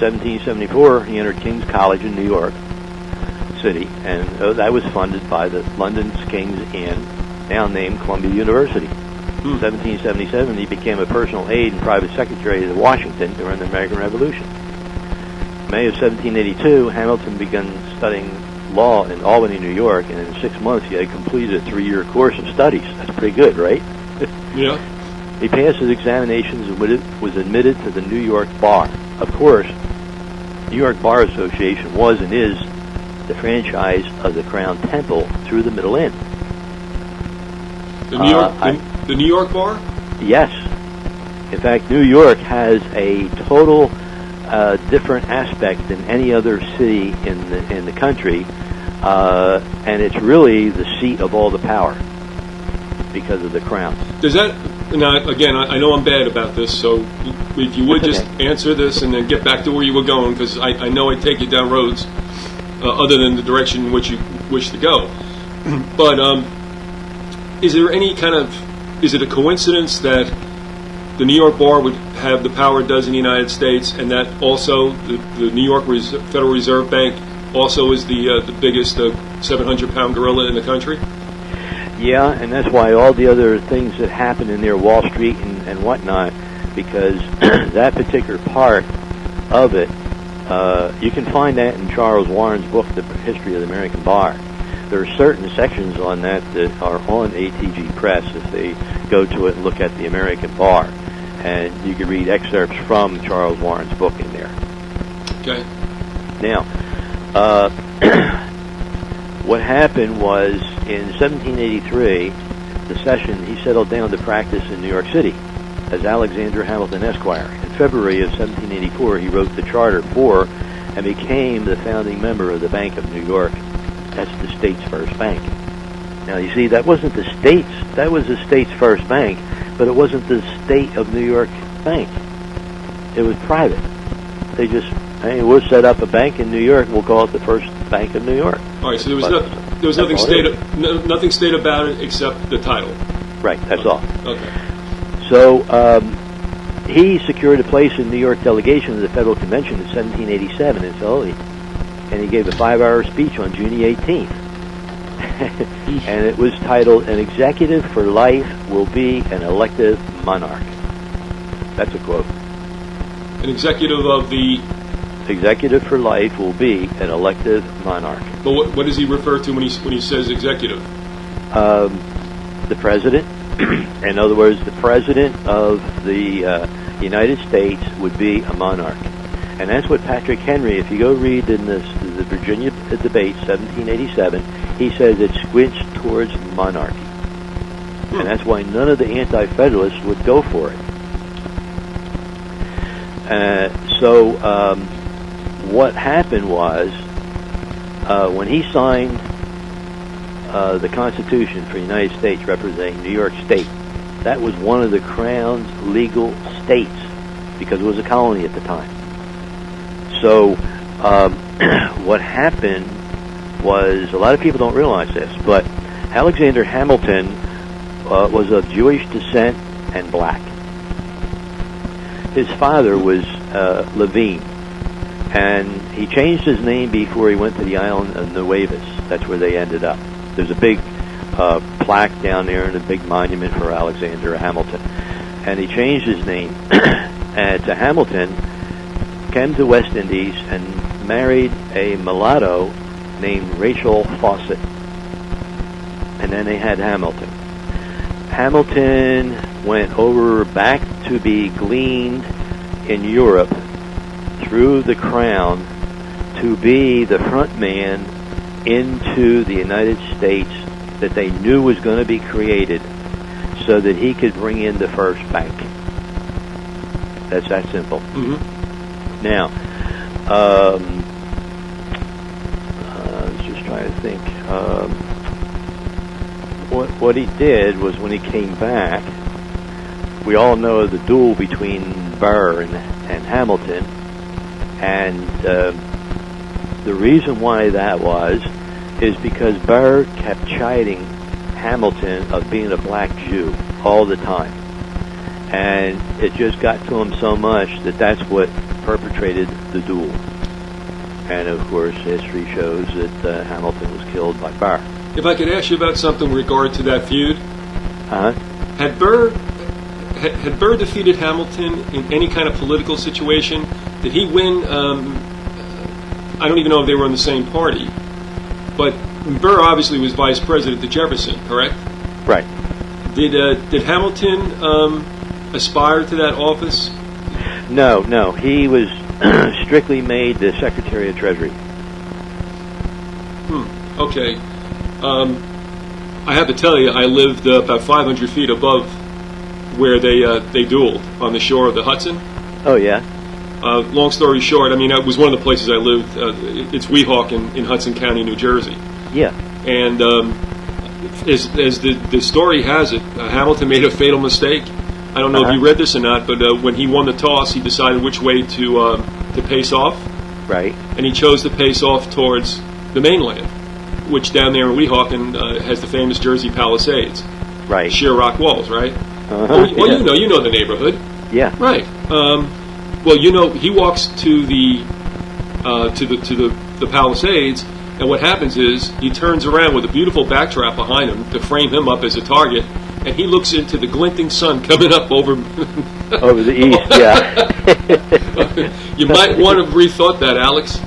1774, he entered King's College in New York City, and that was funded by the London's King's Inn, now named Columbia University. In 1777, he became a personal aide and private secretary to Washington during the American Revolution. May of 1782, Hamilton began studying law in Albany, New York, and in 6 months he had completed a 3-year course of studies. That's pretty good, right? Yeah. He passed his examinations and was admitted to the New York Bar. Of course, New York Bar Association was and is the franchise of the Crown Temple through the Middle End. The New York, the New York Bar? Yes. In fact, New York has a total different aspect than any other city in the country, and it's really the seat of all the power because of the Crown. Does that? Now, again, I know I'm bad about this, so if you would just answer this and then get back to where you were going, because I know I take you down roads other than the direction in which you wish to go. But is there any is it a coincidence that the New York Bar would have the power it does in the United States, and that also the New York Federal Reserve Bank also is the biggest 700-pound gorilla in the country? Yeah, and that's why all the other things that happen in there, Wall Street and whatnot, because that particular part of it, you can find that in Charles Warren's book, The History of the American Bar. There are certain sections on that are on ATG Press if they go to it and look at the American Bar. And you can read excerpts from Charles Warren's book in there. Okay. Now, what happened was in 1783, the session, he settled down to practice in New York City as Alexander Hamilton Esquire. In February of 1784, he wrote the charter for and became the founding member of the Bank of New York. That's the state's first bank. Now, you see, that wasn't the state's first bank, but it wasn't the state of New York bank. It was private. They just, hey, we'll set up a bank in New York, we'll call it the First Bank of New York. All right, so there was nothing state about it except the title. Right, that's all. Okay. So he secured a place in New York delegation of the Federal Convention in 1787 in Philadelphia, and he gave a 5-hour speech on June 18th. And it was titled, "An executive for life will be an elective monarch." That's a quote. An executive of the... Executive for life will be an elective monarch. But what does he refer to when he says executive? The president. In other words, the president of the United States would be a monarch. And that's what Patrick Henry, if you go read in the Virginia debate, 1787, he says it squints towards monarchy. And that's why none of the anti-federalists would go for it. So what happened was, when he signed the Constitution for the United States representing New York State, that was one of the Crown's legal states, because it was a colony at the time. So what happened was, a lot of people don't realize this, but Alexander Hamilton was of Jewish descent and black. His father was Levine, and he changed his name before he went to the island of Nuevas. That's where they ended up. There's a big plaque down there and a big monument for Alexander Hamilton. And he changed his name to Hamilton, came to West Indies, and married a mulatto named Rachel Fawcett. And then they had Hamilton. Hamilton went over back to be gleaned in Europe through the Crown to be the front man into the United States that they knew was going to be created so that he could bring in the first bank. That's that simple. Mm-hmm. Now, I was just trying to think. What he did was, when he came back, we all know the duel between Burr and Hamilton, and the reason why that was is because Burr kept chiding Hamilton of being a black Jew all the time, and it just got to him so much that that's what perpetrated the duel. And of course, history shows that Hamilton was killed by Burr. If I could ask you about something with regard to that feud, had Burr defeated Hamilton in any kind of political situation? Did he win? I don't even know if they were in the same party, but Burr obviously was vice president to Jefferson, correct? Right. Did Hamilton aspire to that office? No. He was strictly made the Secretary of Treasury. Okay. I have to tell you, I lived about 500 feet above where they dueled on the shore of the Hudson. Oh, yeah? Long story short, I mean, it was one of the places I lived. It's Weehawken in Hudson County, New Jersey. Yeah. And as the story has it, Hamilton made a fatal mistake. I don't know if you read this or not, but when he won the toss, he decided which way to pace off. Right. And he chose to pace off towards the mainland, which down there in Weehawken has the famous Jersey Palisades. Right. Sheer rock walls, right? Well, yeah. you know the neighborhood. Yeah. Right. Well, he walks to the Palisades, and what happens is he turns around with a beautiful backdrop behind him to frame him up as a target, and he looks into the glinting sun coming up over the east. Yeah. You might want to rethought that, Alex.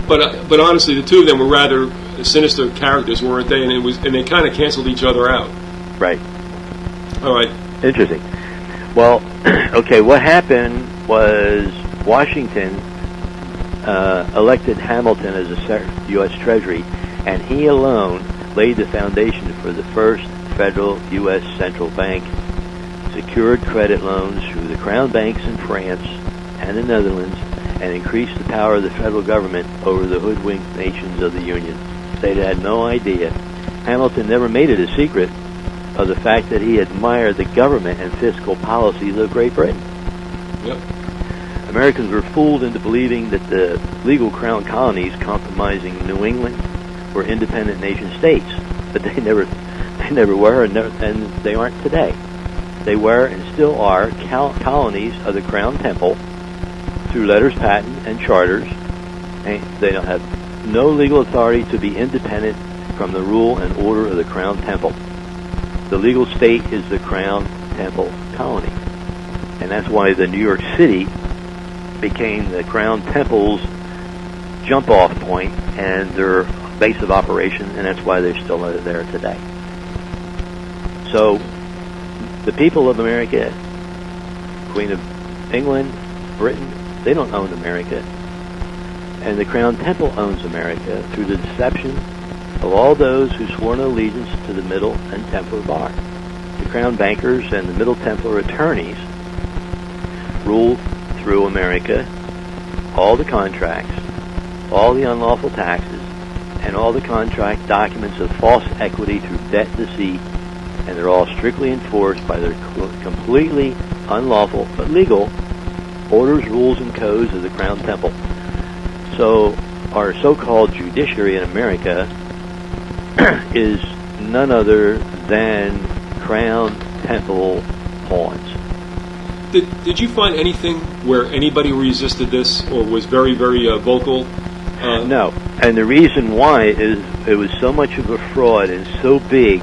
But honestly, the two of them were rather sinister characters, weren't they? And they kind of canceled each other out. Right. All right. Interesting. Well, okay. What happened was Washington elected Hamilton as a U.S. Treasury, and he alone laid the foundation for the first federal U.S. central bank, secured credit loans through the crown banks in France and the Netherlands, and increased the power of the federal government over the hoodwinked nations of the Union. They had no idea. Hamilton never made it a secret of the fact that he admired the government and fiscal policies of Great Britain. Yep. Americans were fooled into believing that the legal crown colonies comprising New England were independent nation states, but they never were, and they aren't today. They were and still are colonies of the Crown Temple through letters patent and charters. And they don't have no legal authority to be independent from the rule and order of the Crown Temple. The legal state is the Crown Temple colony, and that's why the New York City became the Crown Temple's jump-off point and their base of operation, and that's why they're still there today. So, the people of America, Queen of England, Britain, they don't own America. And the Crown Temple owns America through the deception of all those who swore an allegiance to the Middle and Templar Bar. The Crown bankers and the Middle Templar attorneys rule through America all the contracts, all the unlawful taxes, and all the contract documents of false equity through debt deceit, and they're all strictly enforced by their completely unlawful but legal orders, rules, and codes of the Crown Temple. So our so-called judiciary in America is none other than Crown Temple pawns. Did you find anything where anybody resisted this or was very, very vocal? No. And the reason why is it was so much of a fraud and so big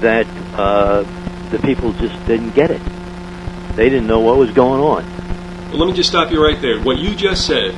that the people just didn't get it. They didn't know what was going on. Well, let me just stop you right there. What you just said